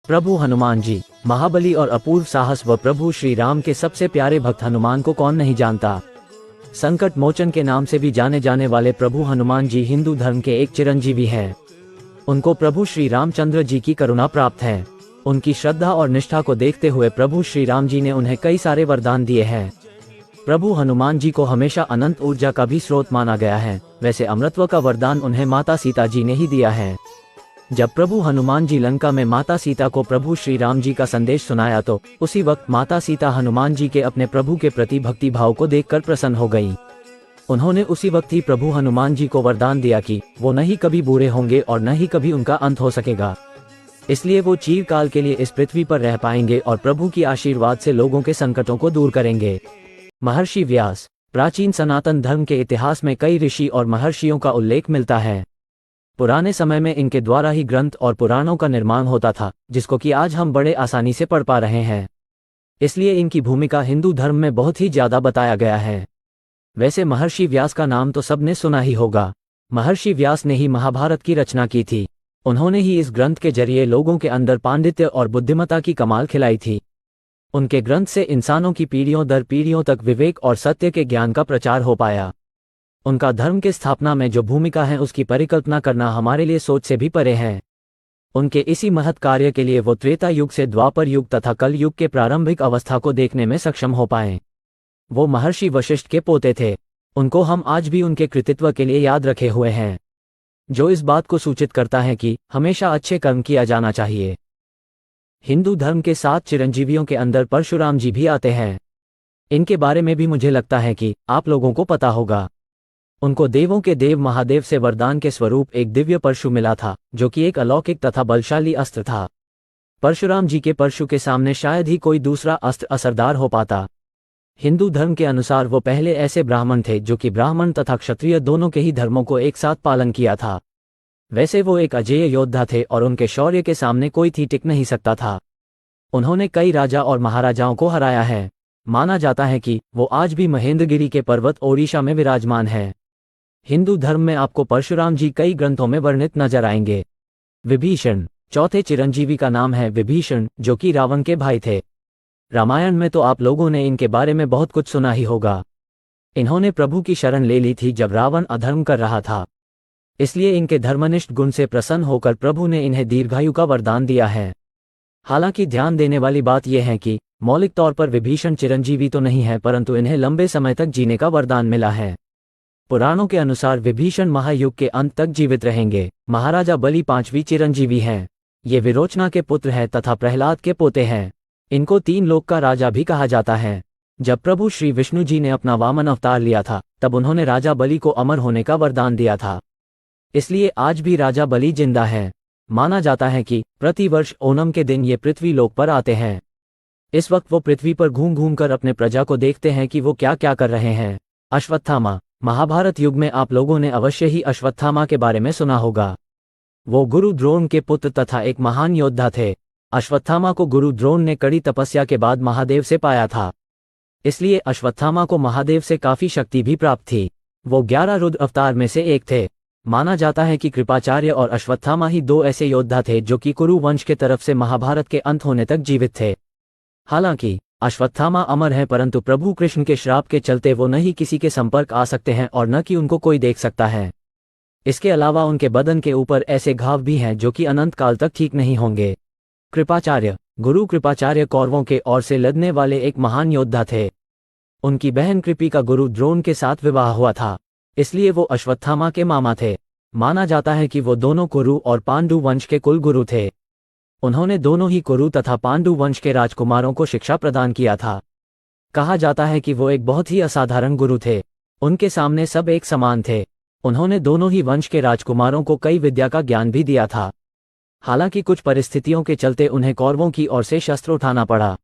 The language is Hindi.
प्रभु हनुमान जी, महाबली और अपूर्व साहस व प्रभु श्री राम के सबसे प्यारे भक्त हनुमान को कौन नहीं जानता। संकट मोचन के नाम से भी जाने जाने वाले प्रभु हनुमान जी हिंदू धर्म के एक चिरंजीवी हैं। उनको प्रभु श्री रामचंद्र जी की करुणा प्राप्त है। उनकी श्रद्धा और निष्ठा को देखते हुए प्रभु श्री राम जी ने उन्हें कई सारे वरदान दिए हैं। प्रभु हनुमान जी को हमेशा अनंत ऊर्जा का भी स्रोत माना गया है। वैसे अमरत्व का वरदान उन्हें माता सीता जी ने ही दिया है। जब प्रभु हनुमान जी लंका में माता सीता को प्रभु श्री राम जी का संदेश सुनाया तो उसी वक्त माता सीता हनुमान जी के अपने प्रभु के प्रति भक्ति भाव को देखकर प्रसन्न हो गईं। उन्होंने उसी वक्त ही प्रभु हनुमान जी को वरदान दिया कि वो न ही कभी बूढ़े होंगे और न ही कभी उनका अंत हो सकेगा। इसलिए वो चिरकाल के लिए इस पृथ्वी पर रह पाएंगे और प्रभु की आशीर्वाद से लोगों के संकटों को दूर करेंगे। महर्षि व्यास। प्राचीन सनातन धर्म के इतिहास में कई ऋषि और महर्षियों का उल्लेख मिलता है। पुराने समय में इनके द्वारा ही ग्रंथ और पुराणों का निर्माण होता था, जिसको कि आज हम बड़े आसानी से पढ़ पा रहे हैं। इसलिए इनकी भूमिका हिंदू धर्म में बहुत ही ज्यादा बताया गया है। वैसे महर्षि व्यास का नाम तो सबने सुना ही होगा। महर्षि व्यास ने ही महाभारत की रचना की थी। उन्होंने ही इस ग्रंथ के जरिए लोगों के अंदर पांडित्य और बुद्धिमत्ता की कमाल खिलाई थी। उनके ग्रंथ से इंसानों की पीढ़ियों दर पीढ़ियों तक विवेक और सत्य के ज्ञान का प्रचार हो पाया। उनका धर्म के स्थापना में जो भूमिका है उसकी परिकल्पना करना हमारे लिए सोच से भी परे है। उनके इसी महत् कार्य के लिए वो त्रेता युग से द्वापर युग तथा कल युग के प्रारंभिक अवस्था को देखने में सक्षम हो पाए। वो महर्षि वशिष्ठ के पोते थे। उनको हम आज भी उनके कृतित्व के लिए याद रखे हुए हैं, जो इस बात को सूचित करता है कि हमेशा अच्छे कर्म किया जाना चाहिए। हिंदू धर्म के 7 चिरंजीवियों के अंदर परशुराम जी भी आते हैं। इनके बारे में भी मुझे लगता है कि आप लोगों को पता होगा। उनको देवों के देव महादेव से वरदान के स्वरूप एक दिव्य परशु मिला था, जो कि एक अलौकिक तथा बलशाली अस्त्र था। परशुराम जी के परशु के सामने शायद ही कोई दूसरा अस्त्र असरदार हो पाता। हिंदू धर्म के अनुसार वो पहले ऐसे ब्राह्मण थे जो कि ब्राह्मण तथा क्षत्रिय दोनों के ही धर्मों को एक साथ पालन किया था। वैसे वो एक अजेय योद्धा थे और उनके शौर्य के सामने कोई भी टिक नहीं सकता था। उन्होंने कई राजा और महाराजाओं को हराया है। माना जाता है कि वो आज भी महेंद्रगिरी के पर्वत ओडिशा में विराजमान है। हिंदू धर्म में आपको परशुराम जी कई ग्रंथों में वर्णित नजर आएंगे। विभीषण। चौथे चिरंजीवी का नाम है विभीषण, जो कि रावण के भाई थे। रामायण में तो आप लोगों ने इनके बारे में बहुत कुछ सुना ही होगा। इन्होंने प्रभु की शरण ले ली थी जब रावण अधर्म कर रहा था। इसलिए इनके धर्मनिष्ठ गुण से प्रसन्न होकर प्रभु ने इन्हें दीर्घायु का वरदान दिया है। हालांकि ध्यान देने वाली बात यह है कि मौलिक तौर पर विभीषण चिरंजीवी तो नहीं है, परंतु इन्हें लंबे समय तक जीने का वरदान मिला है। पुराणों के अनुसार विभीषण महायुग के अंत तक जीवित रहेंगे। महाराजा बलि 5वीं चिरंजीवी हैं। ये विरोचना के पुत्र हैं तथा प्रहलाद के पोते हैं। इनको 3 लोक का राजा भी कहा जाता है। जब प्रभु श्री विष्णु जी ने अपना वामन अवतार लिया था, तब उन्होंने राजा बलि को अमर होने का वरदान दिया था। इसलिए आज भी राजा बलि जिंदा है। माना जाता है कि प्रतिवर्ष ओणम के दिन ये पृथ्वी लोक पर आते हैं। इस वक्त वो पृथ्वी पर घूम घूम कर अपने प्रजा को देखते हैं कि वो क्या क्या कर रहे हैं। अश्वत्थामा। महाभारत युग में आप लोगों ने अवश्य ही अश्वत्थामा के बारे में सुना होगा। वो गुरु द्रोण के पुत्र तथा एक महान योद्धा थे। अश्वत्थामा को गुरु द्रोण ने कड़ी तपस्या के बाद महादेव से पाया था। इसलिए अश्वत्थामा को महादेव से काफी शक्ति भी प्राप्त थी। वो 11 रुद्र अवतार में से एक थे। माना जाता है कि कृपाचार्य और अश्वत्थामा ही 2 ऐसे योद्धा थे जो कि कुरु वंश के तरफ से महाभारत के अंत होने तक जीवित थे। हालांकि अश्वत्थामा अमर है, परंतु प्रभु कृष्ण के श्राप के चलते वो न ही किसी के संपर्क आ सकते हैं और न कि उनको कोई देख सकता है। इसके अलावा उनके बदन के ऊपर ऐसे घाव भी हैं जो कि अनंत काल तक ठीक नहीं होंगे। कृपाचार्य। गुरु कृपाचार्य कौरवों के ओर से लड़ने वाले एक महान योद्धा थे। उनकी बहन कृपी का गुरु द्रोण के साथ विवाह हुआ था, इसलिए वो अश्वत्थामा के मामा थे। माना जाता है कि वो दोनों कुरु और पांडु वंश के कुल गुरु थे। उन्होंने दोनों ही कुरु तथा पांडु वंश के राजकुमारों को शिक्षा प्रदान किया था। कहा जाता है कि वो एक बहुत ही असाधारण गुरु थे। उनके सामने सब एक समान थे। उन्होंने दोनों ही वंश के राजकुमारों को कई विद्या का ज्ञान भी दिया था। हालांकि कुछ परिस्थितियों के चलते उन्हें कौरवों की ओर से शस्त्र उठाना पड़ा।